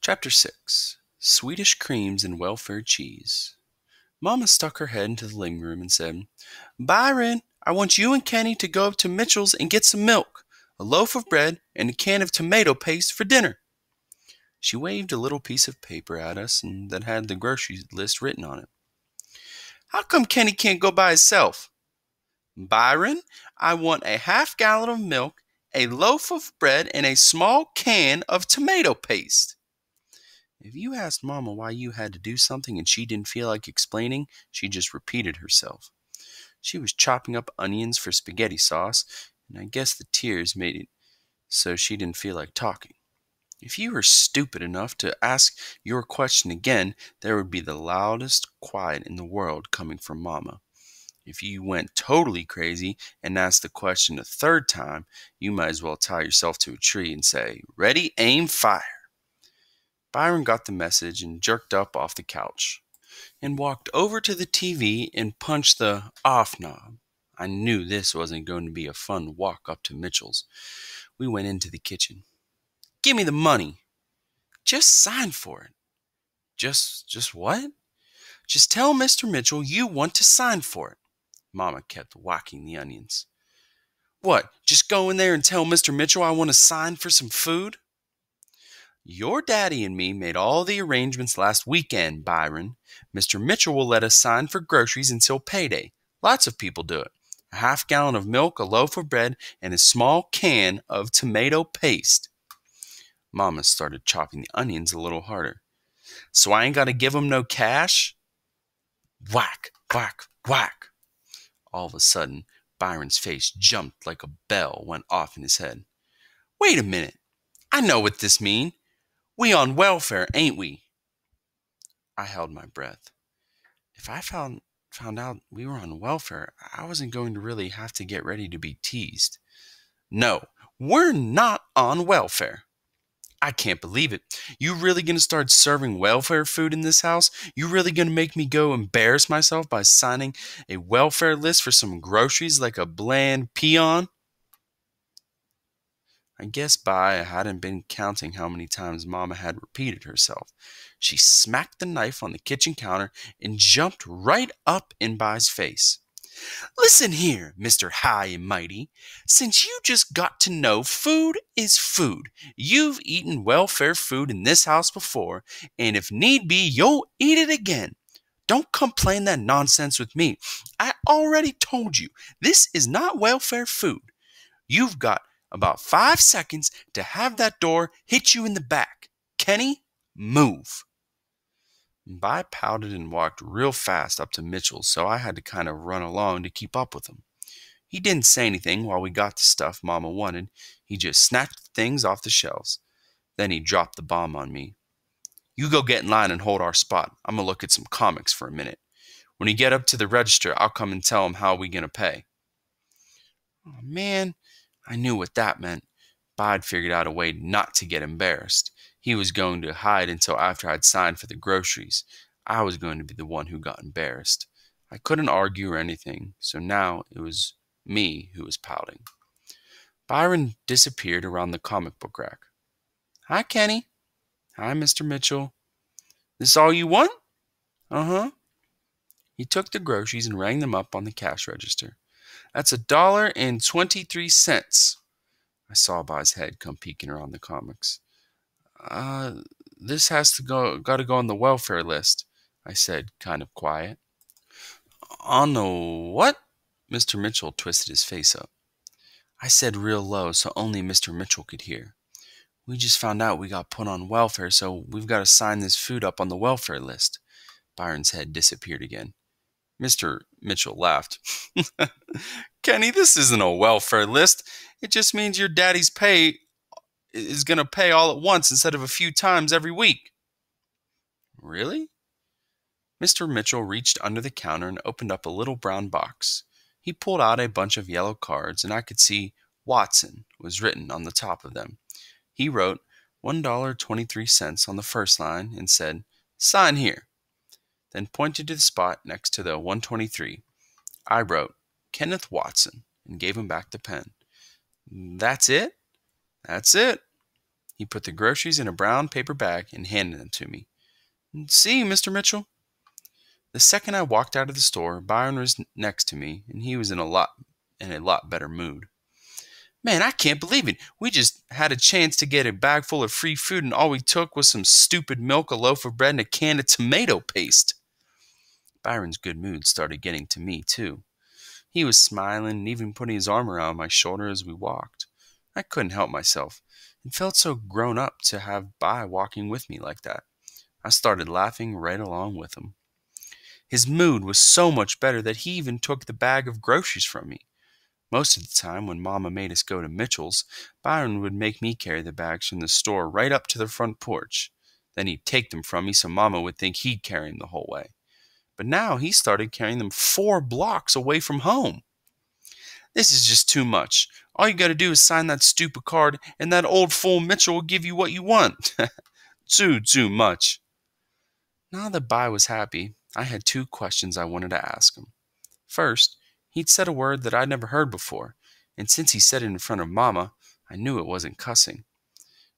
Chapter 6 Swedish Creams and Welfare Cheese. Mama stuck her head into the living room and said, "Byron, I want you and Kenny to go up to Mitchell's and get some milk, a loaf of bread, and a can of tomato paste for dinner." She waved a little piece of paper at us and that had the grocery list written on it. "How come Kenny can't go by himself?" "Byron, I want a half-gallon of milk, a loaf of bread, and a small can of tomato paste." If you asked Mama why you had to do something and she didn't feel like explaining, she just repeated herself. She was chopping up onions for spaghetti sauce, and I guess the tears made it so she didn't feel like talking. If you were stupid enough to ask your question again, there would be the loudest quiet in the world coming from Mama. If you went totally crazy and asked the question a third time, you might as well tie yourself to a tree and say, "Ready, aim, fire." Byron got the message and jerked up off the couch and walked over to the TV and punched the off knob. I knew this wasn't going to be a fun walk up to Mitchell's. We went into the kitchen. "Give me the money." "Just sign for it." Just what?" "Just tell Mr. Mitchell you want to sign for it." Mama kept whacking the onions. "What, just go in there and tell Mr. Mitchell I want to sign for some food?" "Your daddy and me made all the arrangements last weekend, Byron. Mr. Mitchell will let us sign for groceries until payday. Lots of people do it. A half-gallon of milk, a loaf of bread, and a small can of tomato paste." Mama started chopping the onions a little harder. "So I ain't got to give 'em no cash?" Whack, whack, whack. All of a sudden, Byron's face jumped like a bell went off in his head. "Wait a minute. I know what this means. We on welfare, ain't we?" I held my breath. If I found out we were on welfare, I wasn't going to really have to get ready to be teased. "No, we're not on welfare." "I can't believe it. You really going to start serving welfare food in this house? You really going to make me go embarrass myself by signing a welfare list for some groceries like a bland peon?" I guess I hadn't been counting how many times Mama had repeated herself. She smacked the knife on the kitchen counter and jumped right up in Bai's face. "Listen here, Mr. High and Mighty. Since you just got to know food is food, you've eaten welfare food in this house before, and if need be, you'll eat it again. Don't come playing that nonsense with me. I already told you, this is not welfare food. You've got about 5 seconds to have that door hit you in the back. Kenny, move." Bai pouted and walked real fast up to Mitchell's, so I had to kind of run along to keep up with him. He didn't say anything while we got the stuff Mama wanted. He just snatched the things off the shelves. Then he dropped the bomb on me. "You go get in line and hold our spot. I'm going to look at some comics for a minute. When you get up to the register, I'll come and tell him how we going to pay." Oh, man, I knew what that meant. Ba'd figured out a way not to get embarrassed. He was going to hide until after I'd signed for the groceries. I was going to be the one who got embarrassed. I couldn't argue or anything, so now it was me who was pouting. Byron disappeared around the comic book rack. "Hi, Kenny." "Hi, Mr. Mitchell." "This all you want?" "Uh-huh." He took the groceries and rang them up on the cash register. "That's $1.23. I saw Bai's head come peeking around the comics. This got to go on the welfare list," I said, kind of quiet. "On the what?" Mr. Mitchell twisted his face up. I said real low so only Mr. Mitchell could hear. "We just found out we got put on welfare, so we've got to sign this food up on the welfare list." Byron's head disappeared again. Mr. Mitchell laughed. "Kenny, this isn't a welfare list. It just means your daddy's pay is going to pay all at once instead of a few times every week." "Really?" Mr. Mitchell reached under the counter and opened up a little brown box. He pulled out a bunch of yellow cards, and I could see Watson was written on the top of them. He wrote $1.23 on the first line and said, "Sign here," then pointed to the spot next to the 123. I wrote, "Kenneth Watson," and gave him back the pen. "That's it?" "That's it." He put the groceries in a brown paper bag and handed them to me. "See you, Mr. Mitchell." The second I walked out of the store, Byron was next to me, and he was in a lot better mood. "Man, I can't believe it. We just had a chance to get a bag full of free food, and all we took was some stupid milk, a loaf of bread, and a can of tomato paste." Byron's good mood started getting to me, too. He was smiling and even putting his arm around my shoulder as we walked. I couldn't help myself. It felt so grown up to have By walking with me like that. I started laughing right along with him. His mood was so much better that he even took the bag of groceries from me. Most of the time, when Mama made us go to Mitchell's, Byron would make me carry the bags from the store right up to the front porch. Then he'd take them from me so Mama would think he'd carry them the whole way. But now he started carrying them 4 blocks away from home. "This is just too much. All you gotta do is sign that stupid card, and that old fool Mitchell will give you what you want." Too much. Now that By was happy, I had 2 questions I wanted to ask him. First, he'd said a word that I'd never heard before, and since he said it in front of Mama, I knew it wasn't cussing.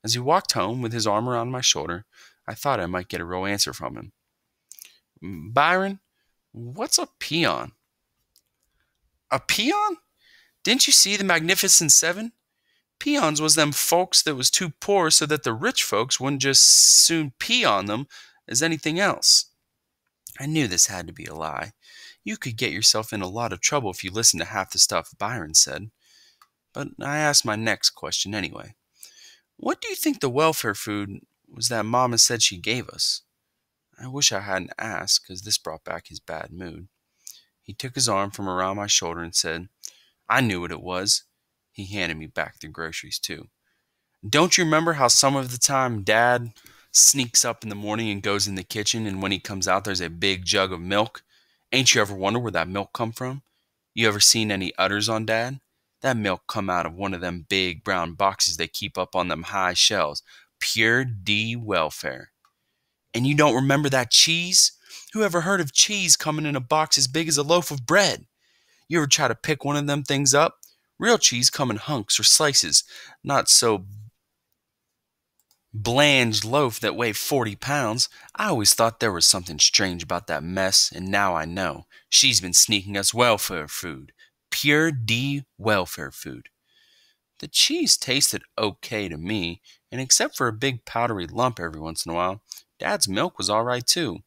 As he walked home with his arm around my shoulder, I thought I might get a real answer from him. "Byron, what's a peon?" "A peon? Didn't you see the Magnificent Seven? Peons was them folks that was too poor so that the rich folks wouldn't just soon pee on them as anything else." I knew this had to be a lie. You could get yourself in a lot of trouble if you listened to half the stuff Byron said. But I asked my next question anyway. "What do you think the welfare food was that Mama said she gave us?" I wish I hadn't asked, because this brought back his bad mood. He took his arm from around my shoulder and said, "I knew what it was." He handed me back the groceries, too. "Don't you remember how some of the time Dad sneaks up in the morning and goes in the kitchen, and when he comes out there's a big jug of milk? Ain't you ever wondered where that milk come from? You ever seen any udders on Dad? That milk come out of one of them big brown boxes they keep up on them high shelves. Pure D welfare. And you don't remember that cheese? Who ever heard of cheese coming in a box as big as a loaf of bread? You ever try to pick one of them things up? Real cheese come in hunks or slices, not so blange loaf that weigh 40 pounds. I always thought there was something strange about that mess, and now I know. She's been sneaking us welfare food. Pure D welfare food." The cheese tasted okay to me, and except for a big powdery lump every once in a while, Dad's milk was all right too.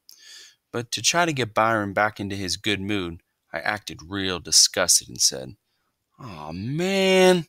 But to try to get Byron back into his good mood, I acted real disgusted and said, "Aw, man,